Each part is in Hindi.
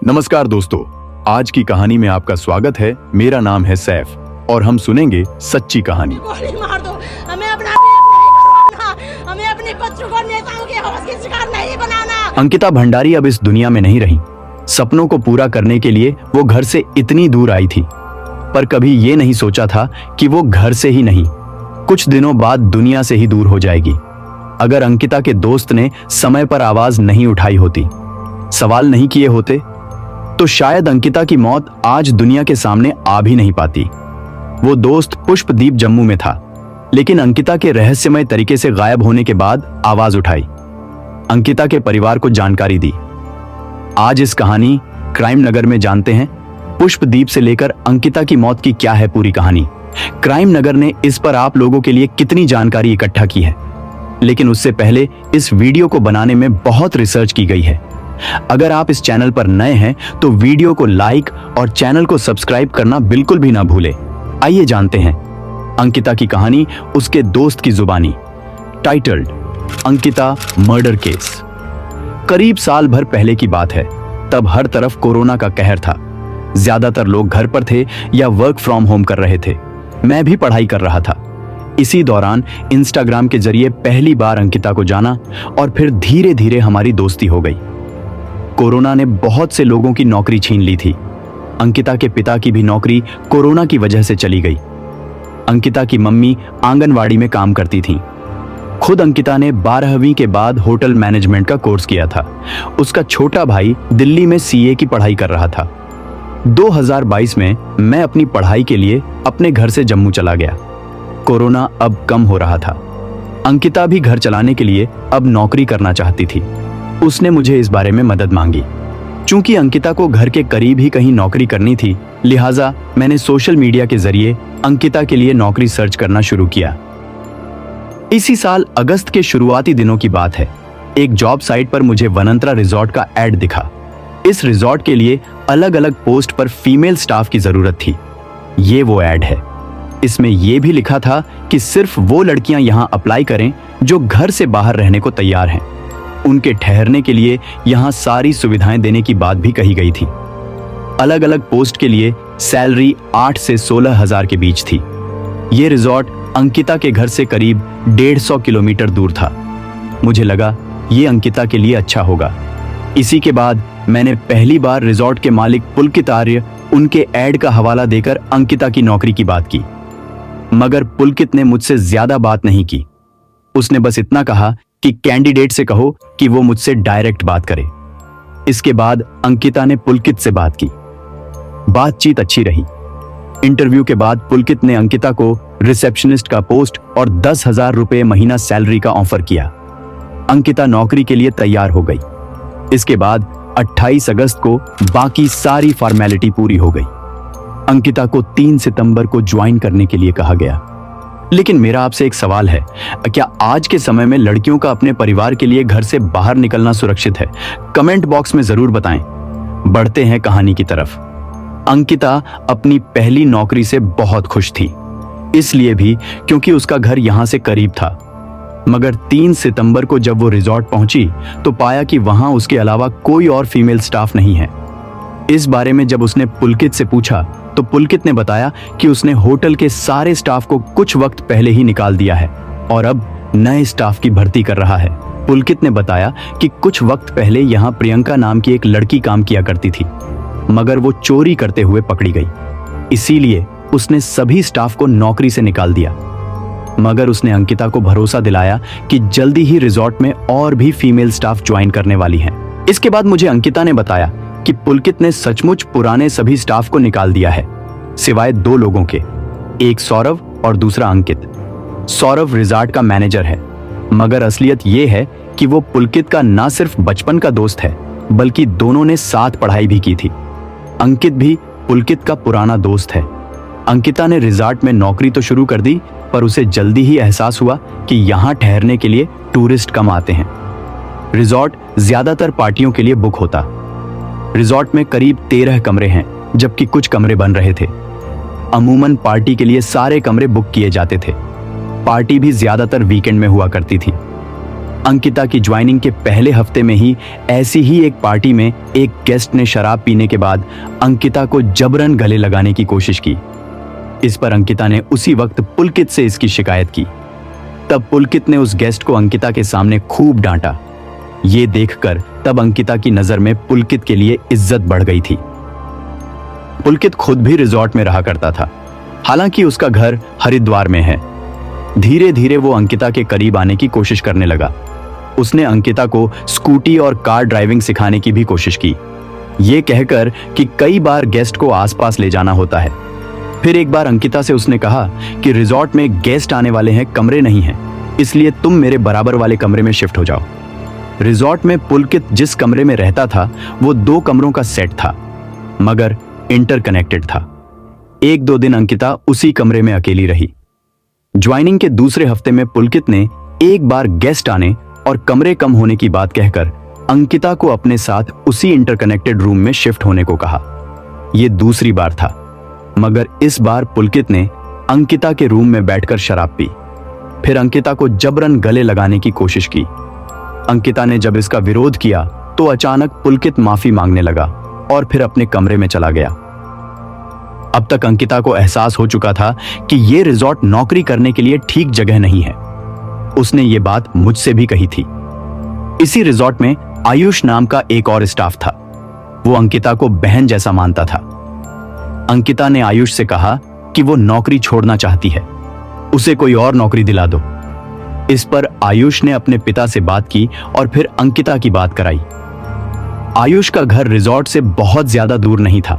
नमस्कार दोस्तों, आज की कहानी में आपका स्वागत है। मेरा नाम है सैफ और हम सुनेंगे सच्ची कहानी। गोली मार दो, हमें अपना नहीं करवाना, हमें अपने बच्चों को नेताओं के हवस के शिकार नहीं बनाना। अंकिता भंडारी अब इस दुनिया में नहीं रही। सपनों को पूरा करने के लिए वो घर से इतनी दूर आई थी, पर कभी ये नहीं सोचा था कि वो घर से ही नहीं, कुछ दिनों बाद दुनिया से ही दूर हो जाएगी। अगर अंकिता के दोस्त ने समय पर आवाज नहीं उठाई होती, सवाल नहीं किए होते, तो शायद अंकिता की मौत आज दुनिया के सामने आ भी नहीं पाती। वो दोस्त पुष्पदीप जम्मू में था, लेकिन अंकिता के रहस्यमय तरीके से गायब होने के बाद आवाज उठाई, अंकिता के परिवार को जानकारी दी। आज इस कहानी क्राइम नगर में जानते हैं पुष्पदीप से लेकर अंकिता की मौत की क्या है पूरी कहानी। क्राइम नगर ने इस पर आप लोगों के लिए कितनी जानकारी इकट्ठा की है, लेकिन उससे पहले इस वीडियो को बनाने में बहुत रिसर्च की गई है। अगर आप इस चैनल पर नए हैं तो वीडियो को लाइक और चैनल को सब्सक्राइब करना बिल्कुल भी ना भूलें। आइए जानते हैं अंकिता की कहानी उसके दोस्त की जुबानी। Titled Ankita murder case. करीब साल भर पहले की बात है। तब हर तरफ कोरोना का कहर था। ज्यादातर लोग घर पर थे या वर्क फ्रॉम होम कर रहे थे। मैं भी पढ़ाई कर रहा था। इसी दौरान इंस्टाग्राम के जरिए पहली बार अंकिता को जाना और फिर धीरे धीरे हमारी दोस्ती हो गई। कोरोना ने बहुत से लोगों की नौकरी छीन ली थी। अंकिता के पिता की भी नौकरी कोरोना की वजह से चली गई। अंकिता की मम्मी आंगनवाड़ी में काम करती थीं। खुद अंकिता ने 12वीं के बाद होटल मैनेजमेंट का कोर्स किया था। उसका छोटा भाई दिल्ली में सीए की पढ़ाई कर रहा था। 2022 में मैं अपनी पढ़ाई के लिए अपने घर से जम्मू चला गया। कोरोना अब कम हो रहा था। अंकिता भी घर चलाने के लिए अब नौकरी करना चाहती थी। उसने मुझे इस बारे में मदद मांगी। चूंकि अंकिता को घर के करीब ही कहीं नौकरी करनी थी, लिहाजा मैंने सोशल मीडिया के जरिए अंकिता के लिए नौकरी सर्च करना शुरू किया। इसी साल अगस्त के शुरुआती दिनों की बात है। एक जॉब साइट पर मुझे वनंतरा रिजॉर्ट का एड दिखा। इस रिजॉर्ट के लिए अलग अलग पोस्ट पर फीमेल स्टाफ की जरूरत थी। ये वो एड है। इसमें यह भी लिखा था कि सिर्फ वो लड़कियां यहां अप्लाई करें जो घर से बाहर रहने को तैयार हैं। उनके ठहरने के लिए यहां सारी सुविधाएं देने की बात भी कही गई थी। अलग अलग पोस्ट के लिए सैलरी 8 से 16 हजार के बीच थी। यह रिजॉर्ट अंकिता के घर से करीब 150 किलोमीटर दूर था। मुझे लगा यह अंकिता के लिए अच्छा होगा। इसी के बाद मैंने पहली बार रिजॉर्ट के मालिक पुलकित आर्य उनके एड का हवाला देकर अंकिता की नौकरी की बात की, मगर पुलकित ने मुझसे ज्यादा बात नहीं की। उसने बस इतना कहा कि कैंडिडेट से कहो कि वो मुझसे डायरेक्ट बात करे। इसके बाद अंकिता ने पुलकित से बात की। बातचीत अच्छी रही। इंटरव्यू के बाद पुलकित ने अंकिता को रिसेप्शनिस्ट का पोस्ट और 10,000 रुपए महीना सैलरी का ऑफर किया। अंकिता नौकरी के लिए तैयार हो गई। इसके बाद 28 अगस्त को बाकी सारी फॉर्मेलिटी पूरी हो गई। अंकिता को 3 सितंबर को ज्वाइन करने के लिए कहा गया। लेकिन मेरा आपसे एक सवाल है, क्या आज के समय में लड़कियों का अपने परिवार के लिए घर से बाहर निकलना सुरक्षित है? कमेंट बॉक्स में जरूर बताएं। बढ़ते हैं कहानी की तरफ। अंकिता अपनी पहली नौकरी से बहुत खुश थी, इसलिए भी क्योंकि उसका घर यहां से करीब था। मगर 3 सितंबर को जब वो रिजॉर्ट पहुंची तो पाया कि वहां उसके अलावा कोई और फीमेल स्टाफ नहीं है। इस बारे में जब उसने पुलकित से पूछा तो पुलकित ने बताया कि उसने होटल के सारे स्टाफ को कुछ वक्त पहले ही निकाल दिया है और अब नए स्टाफ की भर्ती कर रहा है। पुलकित ने बताया कि कुछ वक्त पहले यहां प्रियंका नाम की एक लड़की काम किया करती थी, मगर वो चोरी करते हुए पकड़ी गई। इसीलिए उसने सभी स्टाफ को नौकरी से निकाल दिया। मगर उसने अंकिता को भरोसा दिलाया कि जल्दी ही रिजॉर्ट में और भी फीमेल स्टाफ ज्वाइन करने वाली हैं। इसके बाद मुझे अंकिता ने बताया कि पुलकित ने सचमुच पुराने सभी स्टाफ को निकाल दिया है, सिवाय 2 लोगों के, एक सौरव और दूसरा अंकित। सौरव रिजॉर्ट का मैनेजर है, मगर असलियत यह है कि वो पुलकित का ना सिर्फ बचपन का दोस्त है, बल्कि दोनों ने साथ पढ़ाई भी की थी। अंकित भी पुलकित का पुराना दोस्त है। अंकिता ने रिजॉर्ट में नौकरी तो शुरू कर दी, पर उसे जल्दी ही एहसास हुआ कि यहां ठहरने के लिए टूरिस्ट कम आते हैं। रिजॉर्ट ज्यादातर पार्टियों के लिए बुक होता। रिजॉर्ट में करीब 13 कमरे हैं, जबकि कुछ कमरे बन रहे थे। अमूमन पार्टी के लिए सारे कमरे बुक किए जाते थे। पार्टी भी ज्यादातर वीकेंड में हुआ करती थी। अंकिता की ज्वाइनिंग के पहले हफ्ते में ही ऐसी ही एक पार्टी में एक गेस्ट ने शराब पीने के बाद अंकिता को जबरन गले लगाने की कोशिश की। इस पर अंकिता ने उसी वक्त पुलकित से इसकी शिकायत की। तब पुलकित ने उस गेस्ट को अंकिता के सामने खूब डांटा। ये देखकर तब अंकिता की नजर में पुलकित के लिए इज्जत बढ़ गई थी। पुलकित खुद भी रिजॉर्ट में रहा करता था, हालांकि उसका घर हरिद्वार में है। धीरे धीरे वो अंकिता के करीब आने की कोशिश करने लगा। उसने अंकिता को स्कूटी और कार ड्राइविंग सिखाने की भी कोशिश की, ये कहकर कि कई बार गेस्ट को आसपास ले जाना होता है। फिर एक बार अंकिता से उसने कहा कि रिजॉर्ट में गेस्ट आने वाले हैं, कमरे नहीं हैं, इसलिए तुम मेरे बराबर वाले कमरे में शिफ्ट हो जाओ। रिजॉर्ट में पुलकित जिस कमरे में रहता था वो 2 कमरों का सेट था, मगर इंटरकनेक्टेड था। 1-2 दिन अंकिता उसी कमरे में अकेली रही। ज्वाइनिंग के दूसरे हफ्ते में पुलकित ने एक बार गेस्ट आने और कमरे कम होने की बात कहकर अंकिता को अपने साथ उसी इंटरकनेक्टेड रूम में शिफ्ट होने को कहा। यह दूसरी बार था, मगर इस बार पुलकित ने अंकिता के रूम में बैठकर शराब पी। फिर अंकिता को जबरन गले लगाने की कोशिश की। अंकिता ने जब इसका विरोध किया तो अचानक पुलकित माफी मांगने लगा और फिर अपने कमरे में चला गया। अब तक अंकिता को एहसास हो चुका था कि यह रिजॉर्ट नौकरी करने के लिए ठीक जगह नहीं है। उसने ये बात मुझसे भी कही थी। इसी रिजॉर्ट में आयुष नाम का एक और स्टाफ था। वो अंकिता को बहन जैसा मानता था। अंकिता ने आयुष से कहा कि वो नौकरी छोड़ना चाहती है, उसे कोई और नौकरी दिला दो। इस पर आयुष ने अपने पिता से बात की और फिर अंकिता की बात कराई। आयुष का घर रिजॉर्ट से बहुत ज्यादा दूर नहीं था।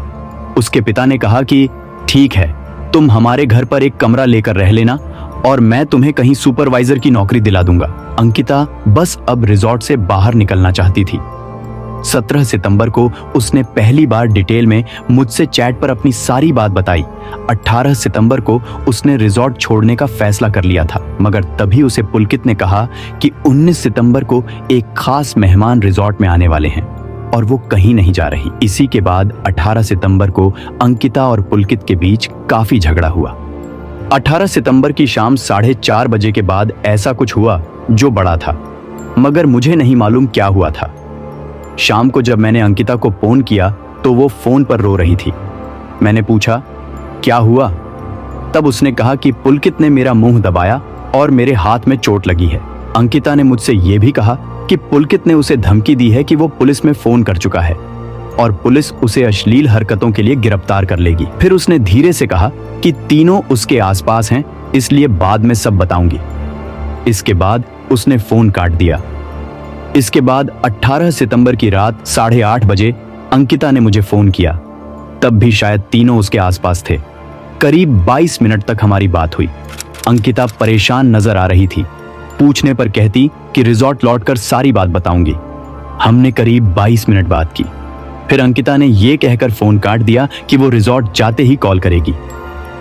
उसके पिता ने कहा कि ठीक है, तुम हमारे घर पर एक कमरा लेकर रह लेना और मैं तुम्हें कहीं सुपरवाइजर की नौकरी दिला दूंगा। अंकिता बस अब रिजॉर्ट से बाहर निकलना चाहती थी। 17 सितंबर को उसने पहली बार डिटेल में मुझसे चैट पर अपनी सारी बात बताई। 18 सितंबर को उसने रिजॉर्ट छोड़ने का फैसला कर लिया था, मगर तभी उसे पुलकित ने कहा कि 19 सितंबर को एक खास मेहमान रिजॉर्ट में आने वाले हैं और वो कहीं नहीं जा रही। इसी के बाद 18 सितंबर को अंकिता और पुलकित के बीच काफी झगड़ा हुआ। 18 सितंबर की शाम 4:30 बजे के बाद ऐसा कुछ हुआ जो बड़ा था, मगर मुझे नहीं मालूम क्या हुआ था। शाम को जब मैंने अंकिता को फोन किया तो वो फोन पर रो रही थी। मैंने पूछा क्या हुआ? तब उसने कहा कि पुलकित ने मेरा मुंह दबाया और मेरे हाथ में चोट लगी है। अंकिता ने मुझसे यह भी कहा कि पुलकित ने उसे धमकी दी है कि वो पुलिस में फोन कर चुका है और पुलिस उसे अश्लील हरकतों के लिए गिरफ्तार कर लेगी। फिर उसने धीरे से कहा कि तीनों उसके आसपास हैं, इसलिए बाद में सब बताऊंगी। इसके बाद उसने फोन काट दिया। इसके बाद 18 सितंबर की रात 8:30 बजे अंकिता ने मुझे फोन किया। तब भी शायद तीनों उसके आसपास थे। करीब 22 मिनट तक हमारी बात हुई। अंकिता परेशान नजर आ रही थी। पूछने पर कहती कि रिजॉर्ट लौटकर सारी बात बताऊंगी। हमने करीब 22 मिनट बात की। फिर अंकिता ने यह कहकर फोन काट दिया कि वो रिजॉर्ट जाते ही कॉल करेगी।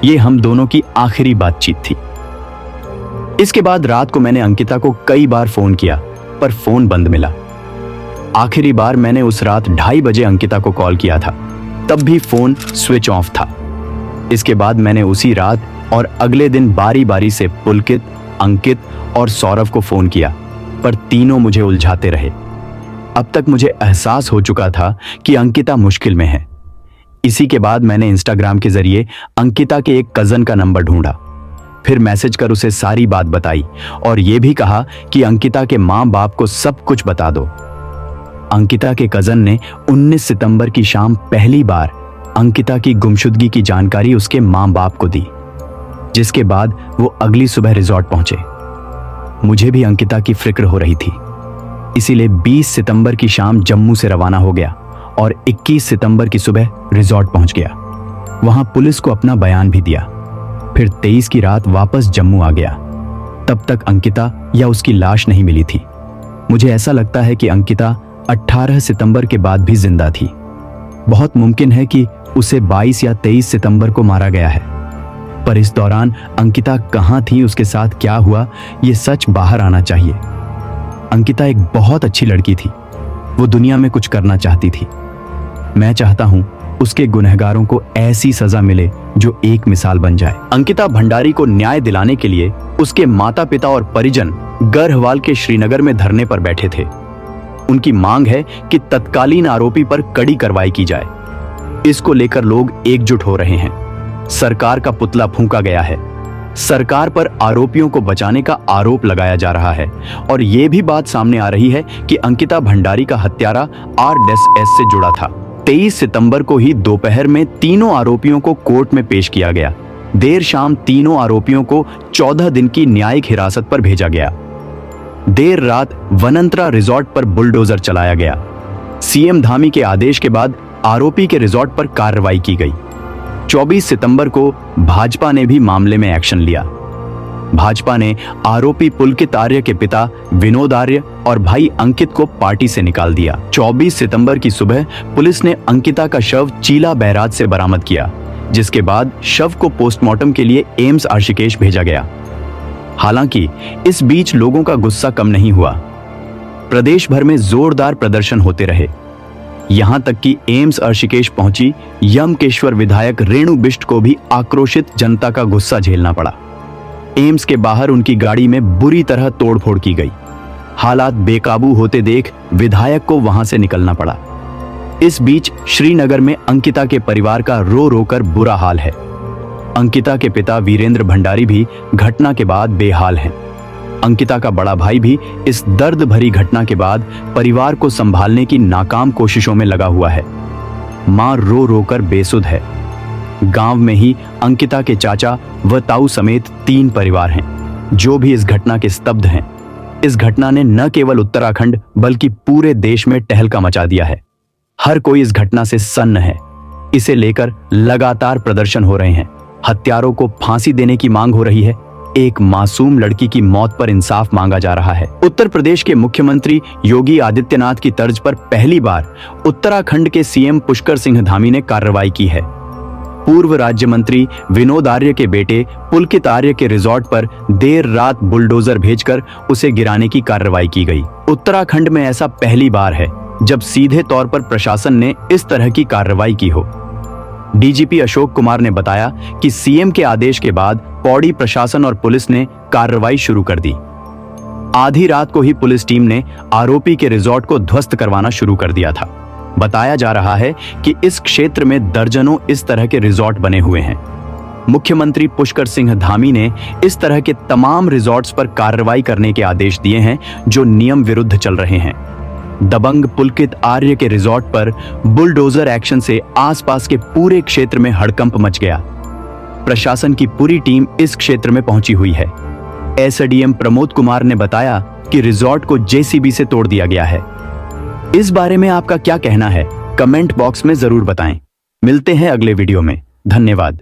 ये हम दोनों की आखिरी बातचीत थी। इसके बाद रात को मैंने अंकिता को कई बार फोन किया, पर फोन बंद मिला। आखिरी बार मैंने उस रात 2:30 बजे अंकिता को कॉल किया था, तब भी फोन स्विच ऑफ था। इसके बाद मैंने उसी रात और अगले दिन बारी बारी से पुलकित, अंकित और सौरभ को फोन किया, पर तीनों मुझे उलझाते रहे। अब तक मुझे एहसास हो चुका था कि अंकिता मुश्किल में है। इसी के बाद मैंने इंस्टाग्राम के जरिए अंकिता के एक कजन का नंबर ढूंढा। फिर मैसेज कर उसे सारी बात बताई और यह भी कहा कि अंकिता के माँ बाप को सब कुछ बता दो। अंकिता के कजन ने 19 सितंबर की शाम पहली बार अंकिता की गुमशुदगी की जानकारी उसके माँ बाप को दी, जिसके बाद वो अगली सुबह रिजॉर्ट पहुंचे। मुझे भी अंकिता की फिक्र हो रही थी, इसीलिए 20 सितंबर की शाम जम्मू से रवाना हो गया और 21 सितंबर की सुबह रिजॉर्ट पहुंच गया। वहां पुलिस को अपना बयान भी दिया। फिर 23 की रात वापस जम्मू आ गया। तब तक अंकिता या उसकी लाश नहीं मिली थी। मुझे ऐसा लगता है कि अंकिता 18 सितंबर के बाद भी जिंदा थी। बहुत मुमकिन है कि उसे 22 या 23 सितंबर को मारा गया है, पर इस दौरान अंकिता कहां थी, उसके साथ क्या हुआ, ये सच बाहर आना चाहिए। अंकिता एक बहुत अच्छी लड़की थी। वो दुनिया में कुछ करना चाहती थी। मैं चाहता हूं उसके गुनहगारों को ऐसी सजा मिले जो एक मिसाल बन जाए। अंकिता भंडारी को न्याय दिलाने के लिए उसके माता पिता और परिजन गढ़वाल के श्रीनगर में धरने पर बैठे थे। उनकी मांग है कि तत्कालीन आरोपी पर कड़ी कार्रवाई की जाए। इसको लेकर लोग एकजुट हो रहे हैं। सरकार का पुतला फूंका गया है। सरकार पर आरोपियों को बचाने का आरोप लगाया जा रहा है और यह भी बात सामने आ रही है कि अंकिता भंडारी का हत्यारा आरएसएस से जुड़ा था। 23 सितंबर को ही दोपहर में तीनों आरोपियों को कोर्ट में पेश किया गया। देर शाम तीनों आरोपियों को 14 दिन की न्यायिक हिरासत पर भेजा गया। देर रात वनंतरा रिजॉर्ट पर बुलडोजर चलाया गया। सीएम धामी के आदेश के बाद आरोपी के रिजॉर्ट पर कार्रवाई की गई। 24 सितंबर को भाजपा ने भी मामले में एक्शन लिया। भाजपा ने आरोपी पुलकित आर्य के पिता विनोद आर्य और भाई अंकित को पार्टी से निकाल दिया। 24 सितंबर की सुबह पुलिस ने अंकिता का शव चीला बैराज से बरामद किया, जिसके बाद शव को पोस्टमार्टम के लिए एम्स ऋषिकेश भेजा गया। हालांकि इस बीच लोगों का गुस्सा कम नहीं हुआ। प्रदेश भर में जोरदार प्रदर्शन होते रहे। यहां तक कि एम्स ऋषिकेश पहुंची यमकेश्वर विधायक रेणु बिष्ट को भी आक्रोशित जनता का गुस्सा झेलना पड़ा। एम्स के बाहर उनकी गाड़ी में बुरी तरह तोड़फोड़ की गई। हालात बेकाबू होते देख विधायक को वहां से निकलना पड़ा। इस बीच श्रीनगर में अंकिता के परिवार का रो रो कर बुरा हाल है। अंकिता के पिता वीरेंद्र भंडारी भी घटना के बाद बेहाल हैं। अंकिता का बड़ा भाई भी इस दर्द भरी घटना के बाद परिवार को संभालने की नाकाम कोशिशों में लगा हुआ है। मां रो रो कर बेसुध है। गांव में ही अंकिता के चाचा व ताऊ समेत 3 परिवार हैं, जो भी इस घटना के स्तब्ध हैं। इस घटना ने न केवल उत्तराखंड बल्कि पूरे देश में तहलका मचा दिया है। हर कोई इस घटना से सन्न है। इसे लेकर लगातार प्रदर्शन हो रहे हैं। हत्यारों को फांसी देने की मांग हो रही है। एक मासूम लड़की की मौत पर इंसाफ मांगा जा रहा है। उत्तर प्रदेश के मुख्यमंत्री योगी आदित्यनाथ की तर्ज पर पहली बार उत्तराखंड के सीएम पुष्कर सिंह धामी ने कार्रवाई की है। पूर्व राज्य मंत्री विनोद आर्य के बेटे पुलकित आर्य के रिजॉर्ट पर देर रात बुलडोजर भेजकर उसे गिराने की कार्रवाई की गई। उत्तराखंड में ऐसा पहली बार है जब सीधे तौर पर प्रशासन ने इस तरह की कार्रवाई की हो। डीजीपी अशोक कुमार ने बताया कि सीएम के आदेश के बाद पौड़ी प्रशासन और पुलिस ने कार्रवाई शुरू कर दी। आधी रात को ही पुलिस टीम ने आरोपी के रिजॉर्ट को ध्वस्त करवाना शुरू कर दिया था। बताया जा रहा है कि इस क्षेत्र में दर्जनों इस तरह के रिजॉर्ट बने हुए हैं। मुख्यमंत्री पुष्कर सिंह धामी ने इस तरह के तमाम रिजॉर्ट्स पर कार्रवाई करने के आदेश दिए हैं जो नियम विरुद्ध चल रहे हैं। दबंग पुलकित आर्य के रिजॉर्ट पर बुलडोजर एक्शन से आसपास के पूरे क्षेत्र में हड़कंप मच गया। प्रशासन की पूरी टीम इस क्षेत्र में पहुंची हुई है। एसडीएम प्रमोद कुमार ने बताया कि रिजॉर्ट को जेसीबी से तोड़ दिया गया है। इस बारे में आपका क्या कहना है? कमेंट बॉक्स में जरूर बताएं। मिलते हैं अगले वीडियो में। धन्यवाद।